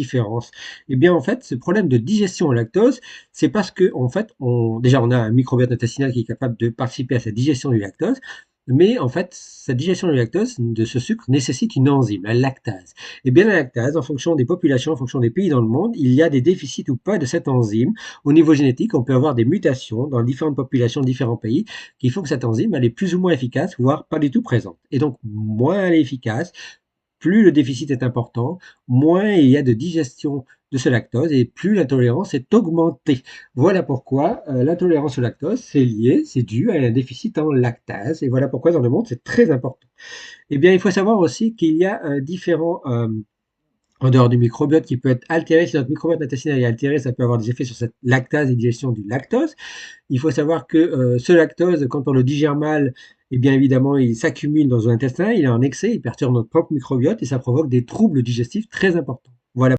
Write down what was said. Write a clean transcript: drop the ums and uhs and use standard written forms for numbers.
différence? Eh bien, en fait, ce problème de digestion au lactose, c'est parce que, en fait, déjà, on a un microbiote intestinal qui est capable de participer à cette digestion du lactose, mais en fait, cette digestion du lactose, de ce sucre, nécessite une enzyme, la lactase. Eh bien, la lactase, en fonction des populations, en fonction des pays dans le monde, il y a des déficits ou pas de cette enzyme. Au niveau génétique, on peut avoir des mutations dans différentes populations, différents pays, qui font que cette enzyme, elle est plus ou moins efficace, voire pas du tout présente. Et donc, moins elle est efficace, plus le déficit est important, moins il y a de digestion de ce lactose et plus l'intolérance est augmentée. Voilà pourquoi l'intolérance au lactose, c'est lié, c'est dû à un déficit en lactase. Et voilà pourquoi dans le monde, c'est très important. Eh bien, il faut savoir aussi qu'il y a différents en dehors du microbiote qui peut être altéré. Si notre microbiote intestinal est altéré, ça peut avoir des effets sur cette lactase et digestion du lactose. Il faut savoir que ce lactose, quand on le digère mal, eh bien évidemment, il s'accumule dans l'intestin, il est en excès, il perturbe notre propre microbiote et ça provoque des troubles digestifs très importants.